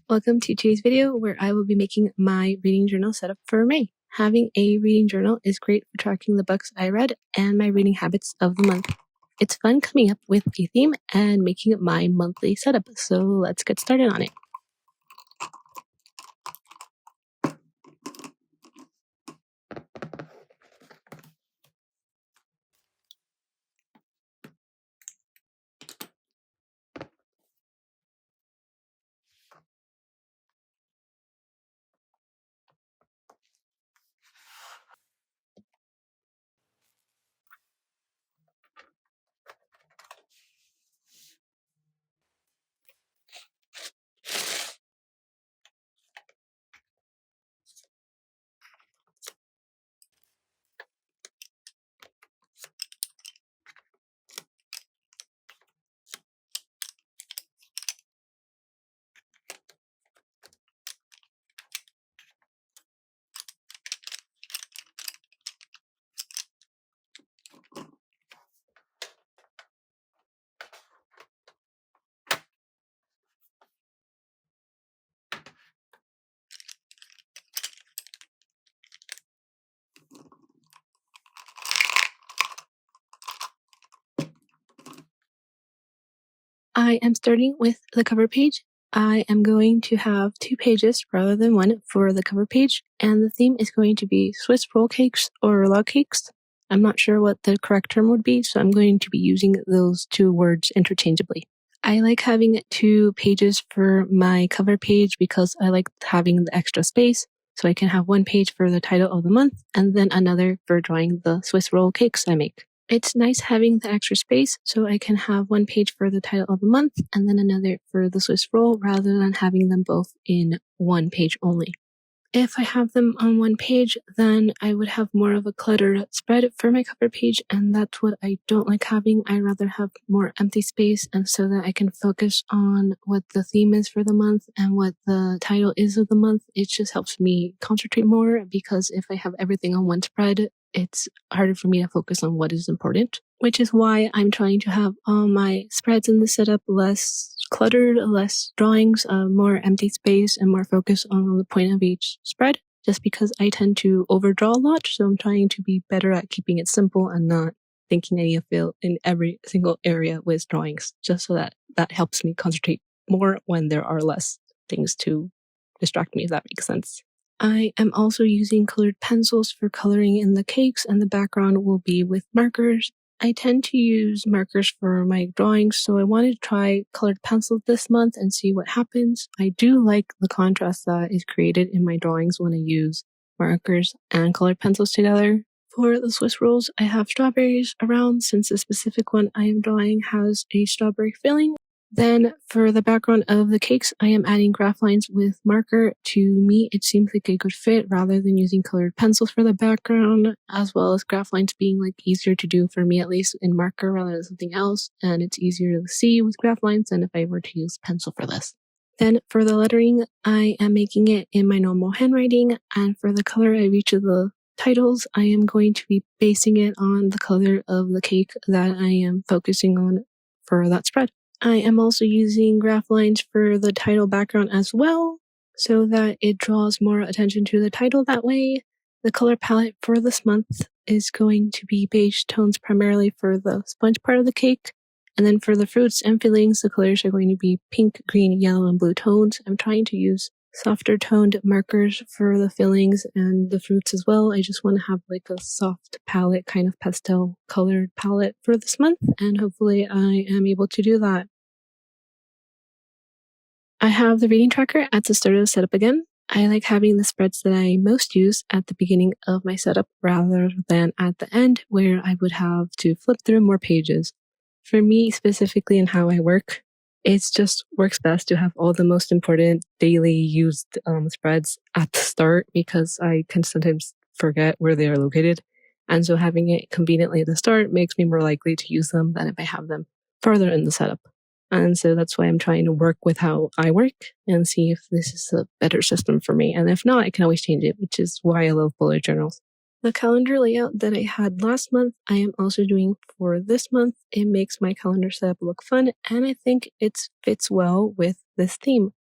Welcome to today's video where I will be making my reading journal setup for May. Having a reading journal is great for tracking the books I read and my reading habits of the month. It's fun coming up with a theme and making it my monthly setup, so let's get started on it. I am starting with the cover page. I am going to have 2 pages rather than 1 for the cover page, and the theme is going to be Swiss roll cakes or log cakes. I'm not sure what the correct term would be, so I'm going to be using those 2 words interchangeably. I like having 2 pages for my cover page because I like having the extra space, so I can have 1 page for the title of the month and then another for drawing the Swiss roll cakes I make. It's nice having the extra space so I can have 1 page for the title of the month and then another for the Swiss roll rather than having them both in 1 page only. If I have them on 1 page, then I would have more of a cluttered spread for my cover page, and that's what I don't like having. I rather have more empty space, and so that I can focus on what the theme is for the month and what the title is of the month. It just helps me concentrate more, because if I have everything on 1 spread, it's harder for me to focus on what is important, which is why I'm trying to have all my spreads in the setup less cluttered, less drawings, more empty space, and more focus on the point of each spread, just because I tend to overdraw a lot, so I'm trying to be better at keeping it simple and not thinking I need to fill in every single area with drawings, just so that helps me concentrate more when there are less things to distract me, if that makes sense. I am also using colored pencils for coloring in the cakes, and the background will be with markers. I tend to use markers for my drawings, so I wanted to try colored pencils this month and see what happens. I do like the contrast that is created in my drawings when I use markers and colored pencils together. For the Swiss rolls, I have strawberries around since the specific one I am drawing has a strawberry filling. Then for the background of the cakes, I am adding graph lines with marker. To me, it seems like a good fit rather than using colored pencils for the background, as well as graph lines being like easier to do for me, at least in marker rather than something else. And it's easier to see with graph lines than if I were to use pencil for this. Then for the lettering, I am making it in my normal handwriting, and for the color of each of the titles, I am going to be basing it on the color of the cake that I am focusing on for that spread. I am also using graph lines for the title background as well, so that it draws more attention to the title that way. The color palette for this month is going to be beige tones primarily for the sponge part of the cake, and then for the fruits and fillings, the colors are going to be pink, green, yellow, and blue tones. I'm trying to use softer toned markers for the fillings and the fruits as well. I just want to have like a soft palette, kind of pastel colored palette for this month, and hopefully I am able to do that. I have the reading tracker at the start of the setup again. I like having the spreads that I most use at the beginning of my setup rather than at the end, where I would have to flip through more pages. For me specifically and how I work, it just works best to have all the most important daily used spreads at the start, because I can sometimes forget where they are located. And so having it conveniently at the start makes me more likely to use them than if I have them further in the setup. And so that's why I'm trying to work with how I work and see if this is a better system for me. And if not, I can always change it, which is why I love bullet journals. The calendar layout that I had last month, I am also doing for this month. It makes my calendar setup look fun, and I think it fits well with this theme.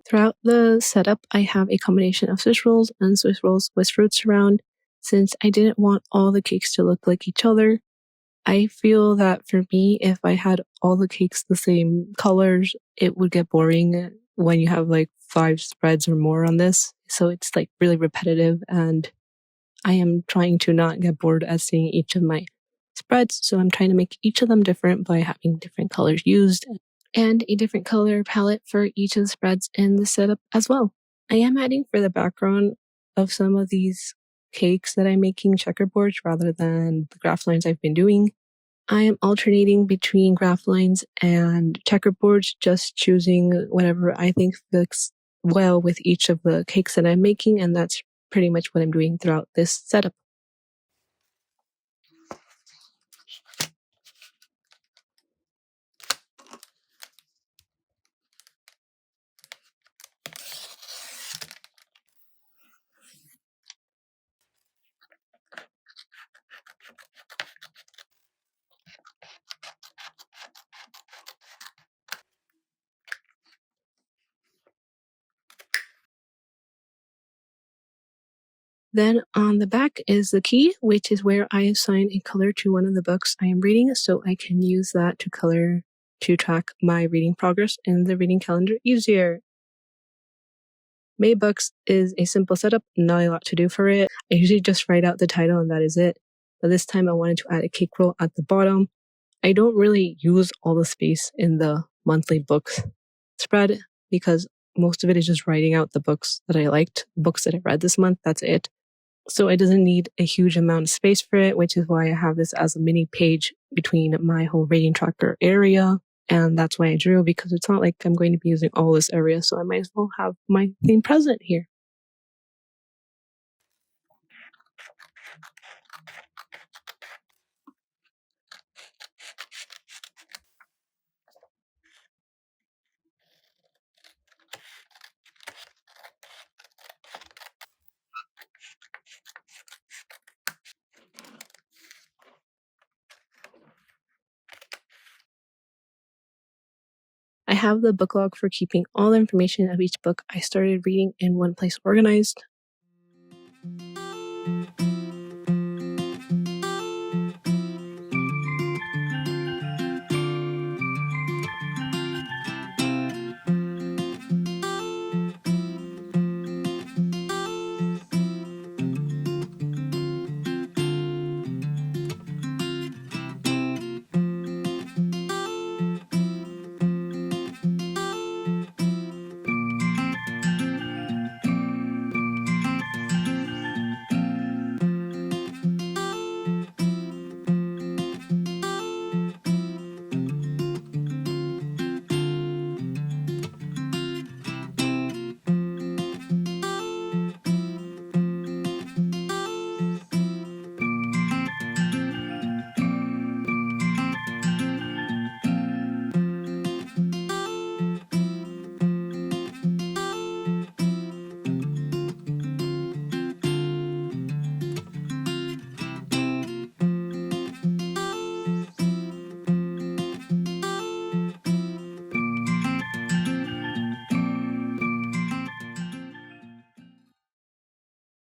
Throughout the setup, I have a combination of Swiss rolls and Swiss rolls with fruits around, since I didn't want all the cakes to look like each other. I feel that for me, if I had all the cakes the same colors, it would get boring when you have like 5 spreads or more on this. So it's like really repetitive, and I am trying to not get bored at seeing each of my spreads. So I'm trying to make each of them different by having different colors used and a different color palette for each of the spreads in the setup as well. I am adding for the background of some of these cakes that I'm making checkerboards rather than the graph lines I've been doing. I am alternating between graph lines and checkerboards, just choosing whatever I think fits well with each of the cakes that I'm making, and that's pretty much what I'm doing throughout this setup. Then on the back is the key, which is where I assign a color to one of the books I am reading, so I can use that to color to track my reading progress in the reading calendar easier. May books is a simple setup, not a lot to do for it. I usually just write out the title and that is it. But this time I wanted to add a cake roll at the bottom. I don't really use all the space in the monthly books spread because most of it is just writing out the books that I liked, books that I read this month, that's it. So it doesn't need a huge amount of space for it, which is why I have this as a mini page between my whole reading tracker area. And that's why I drew, because it's not like I'm going to be using all this area, so I might as well have my theme present here. I have the book log for keeping all the information of each book I started reading in one place organized.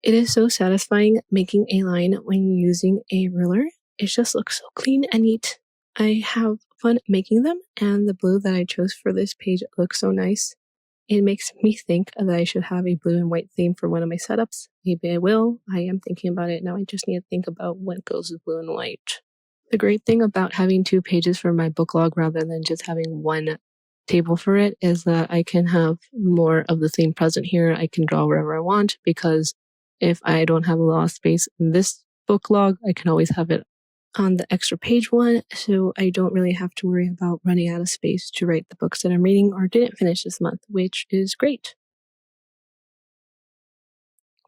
It is so satisfying making a line when using a ruler. It just looks so clean and neat. I have fun making them, and the blue that I chose for this page looks so nice. It makes me think that I should have a blue and white theme for one of my setups. Maybe I will. I am thinking about it now. I just need to think about what goes with blue and white. The great thing about having 2 pages for my book log rather than just having one table for it is that I can have more of the theme present here. I can draw wherever I want, because if I don't have a lot of space in this book log, I can always have it on the extra page one, so I don't really have to worry about running out of space to write the books that I'm reading or didn't finish this month, which is great.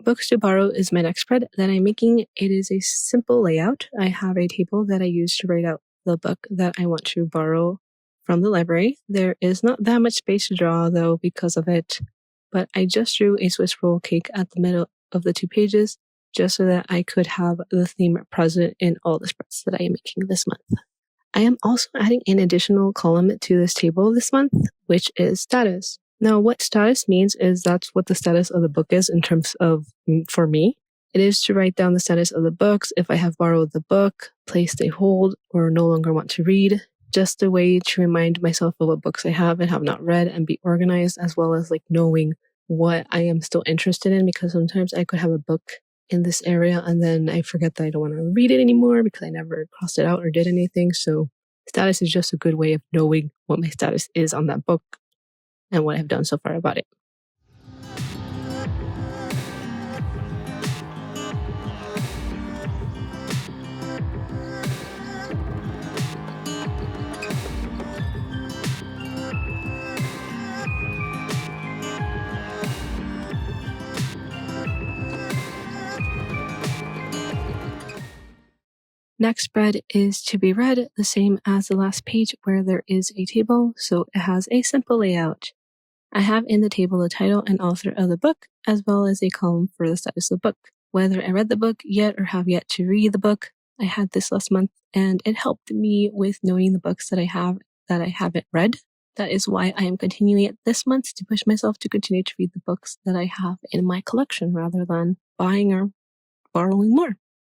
Books to borrow is my next spread that I'm making. It is a simple layout. I have a table that I use to write out the book that I want to borrow from the library. There is not that much space to draw though because of it, but I just drew a Swiss roll cake at the middle of the 2 pages just so that I could have the theme present in all the spreads that I am making this month. I am also adding an additional column to this table this month, which is status. Now, what status means is that's what the status of the book is in terms of, for me. It is to write down the status of the books, if I have borrowed the book, placed a hold, or no longer want to read. Just a way to remind myself of what books I have and have not read and be organized, as well as like knowing what I am still interested in, because sometimes I could have a book in this area and then I forget that I don't want to read it anymore because I never crossed it out or did anything. So status is just a good way of knowing what my status is on that book and what I've done so far about it. Next spread is to be read, the same as the last page where there is a table, so it has a simple layout. I have in the table the title and author of the book, as well as a column for the status of the book. Whether I read the book yet or have yet to read the book, I had this last month, and it helped me with knowing the books that I have that I haven't read. That is why I am continuing it this month, to push myself to continue to read the books that I have in my collection rather than buying or borrowing more.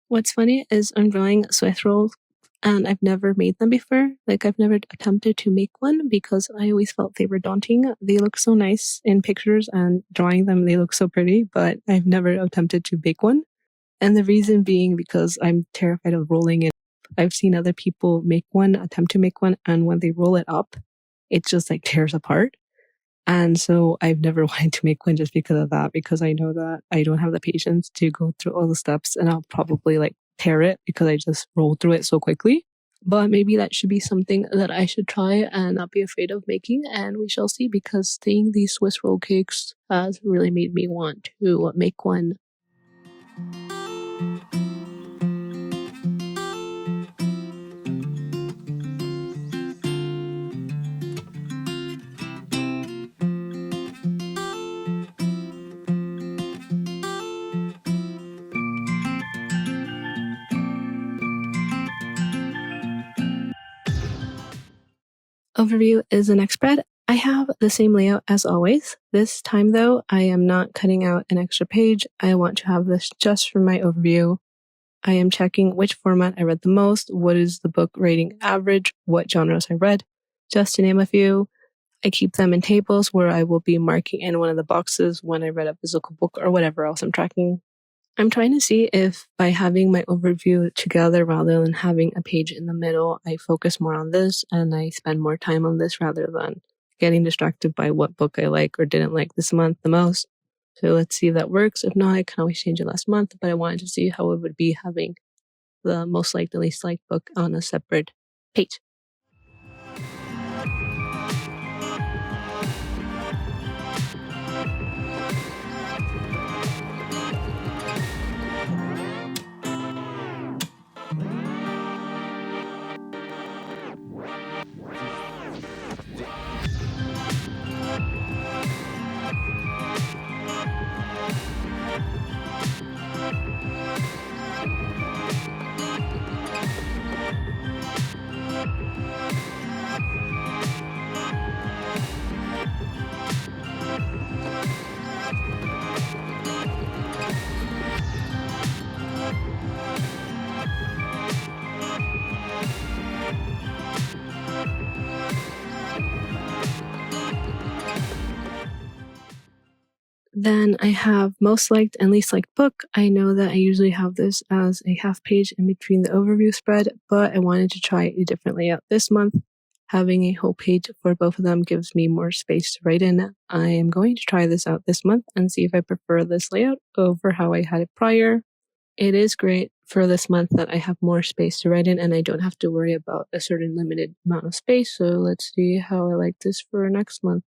What's funny is I'm drawing Swiss rolls, and I've never made them before. Like, I've never attempted to make one because I always felt they were daunting. They look so nice in pictures, and drawing them, they look so pretty, but I've never attempted to bake one. And the reason being because I'm terrified of rolling it. I've seen other people attempt to make one, and when they roll it up, it just like tears apart. And so I've never wanted to make one just because of that, because I know that I don't have the patience to go through all the steps, and I'll probably like tear it because I just roll through it so quickly. But maybe that should be something that I should try and not be afraid of making, and we shall see, because seeing these Swiss roll cakes has really made me want to make one. Overview is the next spread. I have the same layout as always. This time though, I am not cutting out an extra page. I want to have this just for my overview. I am checking which format I read the most, what is the book rating average, what genres I read, just to name a few. I keep them in tables where I will be marking in one of the boxes when I read a physical book or whatever else I'm tracking. I'm trying to see if by having my overview together rather than having a page in the middle, I focus more on this and I spend more time on this rather than getting distracted by what book I like or didn't like this month the most. So let's see if that works. If not, I can always change it last month, but I wanted to see how it would be having the most liked and least liked book on a separate page. Then I have most liked and least liked book. I know that I usually have this as a half page in between the overview spread, but I wanted to try a different layout this month. Having a whole page for both of them gives me more space to write in. I am going to try this out this month and see if I prefer this layout over how I had it prior. It is great for this month that I have more space to write in and I don't have to worry about a certain limited amount of space. So let's see how I like this for next month.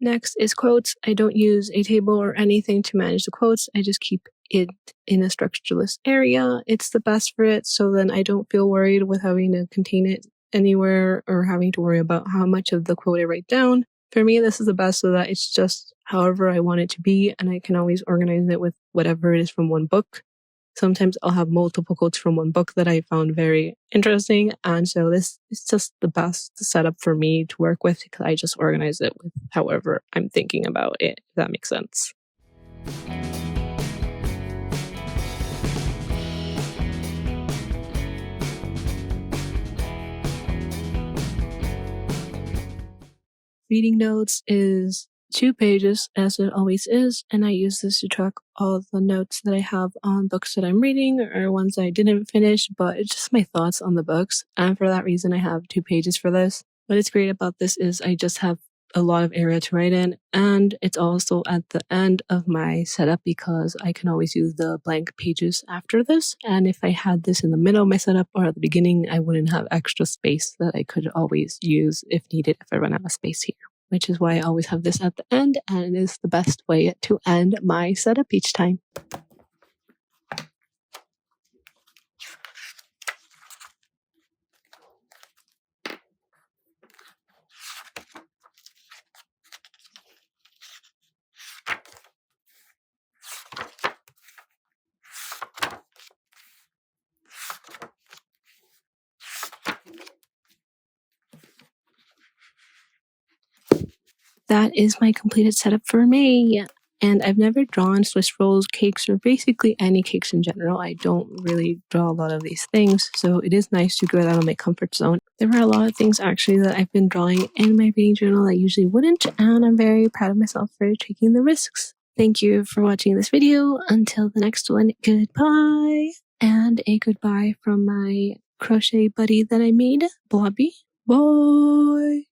Next is quotes. I don't use a table or anything to manage the quotes. I just keep it in a structureless area. It's the best for it, so then I don't feel worried with having to contain it anywhere or having to worry about how much of the quote I write down. For me, this is the best so that it's just however I want it to be, and I can always organize it with whatever it is from one book. Sometimes I'll have multiple quotes from one book that I found very interesting, and so this is just the best setup for me to work with because I just organize it with however I'm thinking about it, if that makes sense. Reading notes is 2 pages, as it always is, and I use this to track all the notes that I have on books that I'm reading or ones I didn't finish, but it's just my thoughts on the books, and for that reason I have 2 pages for this. What is great about this is I just have a lot of area to write in, and it's also at the end of my setup because I can always use the blank pages after this, and if I had this in the middle of my setup or at the beginning, I wouldn't have extra space that I could always use if needed if I run out of space here. Which is why I always have this at the end, and it is the best way to end my setup each time. That is my completed setup for May. And I've never drawn Swiss rolls, cakes, or basically any cakes in general. I don't really draw a lot of these things, so it is nice to get out of my comfort zone. There are a lot of things actually that I've been drawing in my reading journal that I usually wouldn't, and I'm very proud of myself for taking the risks. Thank you for watching this video. Until the next one, goodbye! And a goodbye from my crochet buddy that I made, Blobby. Bye!